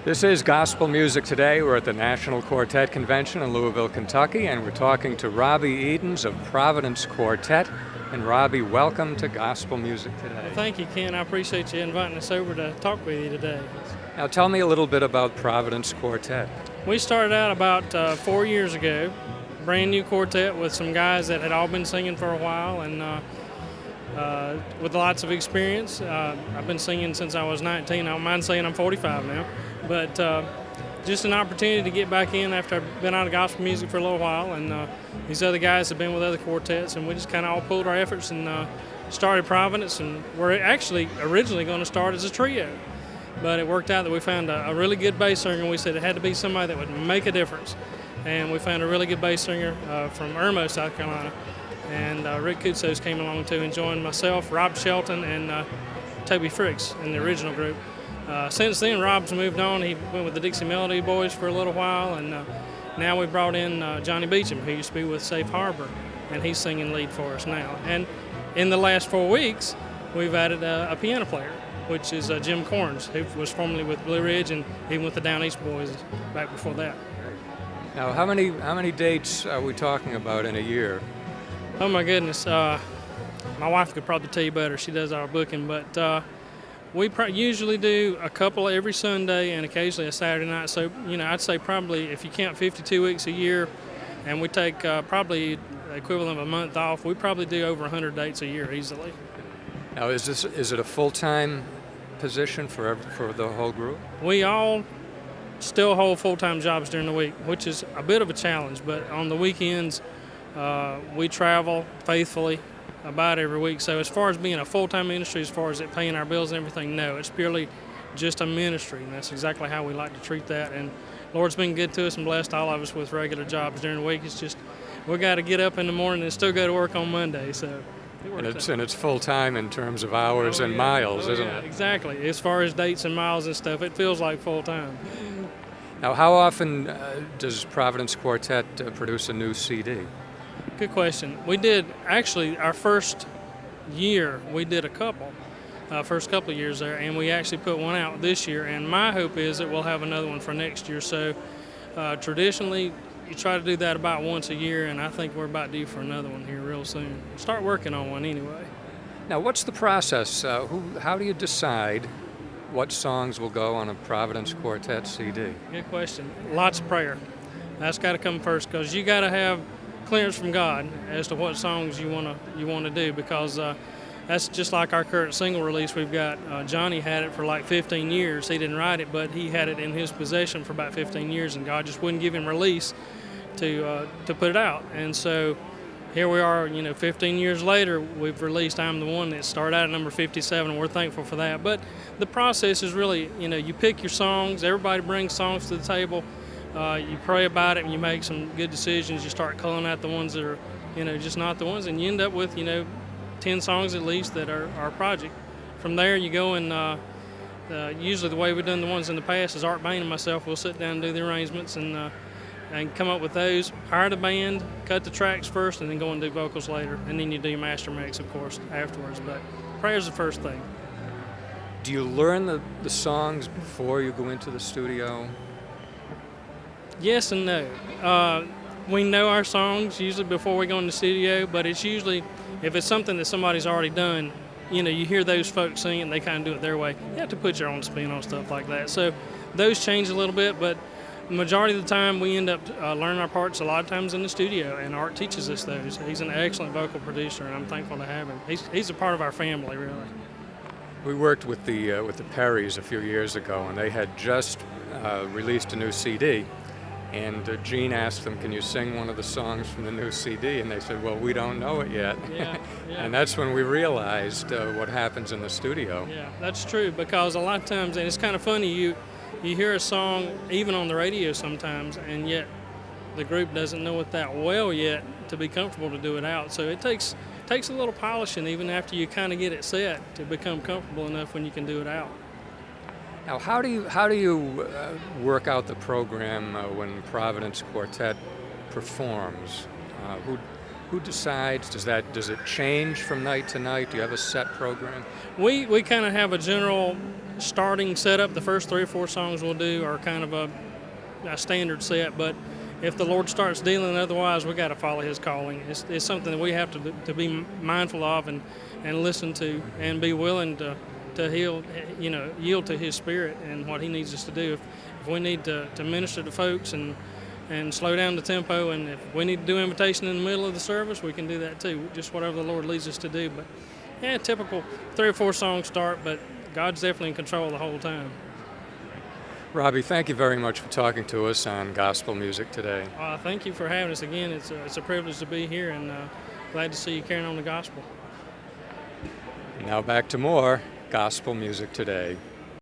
This is Gospel Music Today. We're at the National Quartet Convention in Louisville, Kentucky, and we're talking to Robbie Edens of Providence Quartet. And Robbie, welcome to Gospel Music Today. Well, thank you, Ken. I appreciate you inviting us over to talk with you today. Now tell me a little bit about Providence Quartet. We started out about 4 years ago, brand new quartet with some guys that had all been singing for a while and with lots of experience. I've been singing since I was 19. I don't mind saying I'm 45 now. But just an opportunity to get back in after I've been out of gospel music for a little while. And these other guys have been with other quartets, and we just kind of all pulled our efforts and started Providence. And we're actually originally going to start as a trio. But it worked out that we found a really good bass singer, and we said it had to be somebody that would make a difference. And we found a really good bass singer from Irmo, South Carolina. And Rick Kutsos came along too and joined myself, Rob Shelton, and Toby Fricks in the original group. Since then, Rob's moved on. He went with the Dixie Melody Boys for a little while, and now we brought in Johnny Beecham, who used to be with Safe Harbor, and he's singing lead for us now. And in the last 4 weeks, we've added a piano player, which is Jim Corns, who was formerly with Blue Ridge and even with the Down East Boys back before that. Now, how many dates are we talking about in a year? Oh my goodness, my wife could probably tell you better. She does our booking, but we usually do a couple every Sunday and occasionally a Saturday night. So, I'd say probably if you count 52 weeks a year and we take probably the equivalent of a month off, we probably do over 100 dates a year easily. Now, is it a full-time position for the whole group? We all still hold full-time jobs during the week, which is a bit of a challenge, but on the weekends we travel faithfully about every week. So as far as being a full-time ministry, as far as it paying our bills and everything, no, it's purely just a ministry, and that's exactly how we like to treat that. And Lord's been good to us and blessed all of us with regular jobs during the week. It's just we got to get up in the morning and still go to work on Monday. So it's full-time in terms of hours and miles, isn't it? Exactly. As far as dates and miles and stuff, it feels like full-time. Now, how often does Providence Quartet produce a new CD? Good question. We did, actually, our first year, we did a couple, first couple of years there, and we actually put one out this year, and my hope is that we'll have another one for next year. So traditionally, you try to do that about once a year, and I think we're about due for another one here real soon. Start working on one anyway. Now, what's the process? How do you decide what songs will go on a Providence Quartet CD? Good question. Lots of prayer. That's got to come first, because you got to have clearance from God as to what songs you want to do, because that's just like our current single release we've got. Johnny had it for like 15 years. He didn't write it, but he had it in his possession for about 15 years, and God just wouldn't give him release to put it out. And so here we are, 15 years later, we've released I'm the One that started out at number 57, and we're thankful for that. But the process is really, you pick your songs, everybody brings songs to the table, you pray about it, and you make some good decisions. You start culling out the ones that are, just not the ones, and you end up with, 10 songs at least that are our project. From there, you go and usually the way we've done the ones in the past is Art Bain and myself will sit down and do the arrangements and come up with those, hire the band, cut the tracks first, and then go and do vocals later. And then you do your master mix, of course, afterwards. But prayer's the first thing. Do you learn the songs before you go into the studio? Yes and no. We know our songs usually before we go in the studio, but it's usually, if it's something that somebody's already done, you hear those folks sing it and they kind of do it their way. You have to put your own spin on stuff like that. So those change a little bit, but the majority of the time we end up learning our parts a lot of times in the studio, and Art teaches us those. He's an excellent vocal producer, and I'm thankful to have him. He's a part of our family, really. We worked with the Perrys a few years ago, and they had just released a new CD. And Gene asked them, "Can you sing one of the songs from the new CD?" And they said, "Well, we don't know it yet." Yeah. And that's when we realized what happens in the studio. Yeah, that's true, because a lot of times, and it's kind of funny, you hear a song even on the radio sometimes, and yet the group doesn't know it that well yet to be comfortable to do it out. So it takes a little polishing even after you kind of get it set to become comfortable enough when you can do it out. Now, how do you work out the program when Providence Quartet performs? Who decides? Does it change from night to night? Do you have a set program? We kind of have a general starting setup. The first 3 or 4 songs we'll do are kind of a standard set, but if the Lord starts dealing otherwise, we got to follow His calling. It's something that we have to be mindful of and listen to, and be willing to heal, yield to His Spirit and what He needs us to do. If we need to minister to folks and slow down the tempo, and if we need to do invitation in the middle of the service, we can do that too. Just whatever the Lord leads us to do. But yeah, typical 3 or 4 songs start, but God's definitely in control the whole time. Robbie, thank you very much for talking to us on gospel music today. Thank you for having us again. It's a privilege to be here, and glad to see you carrying on the gospel. Now back to more gospel music today.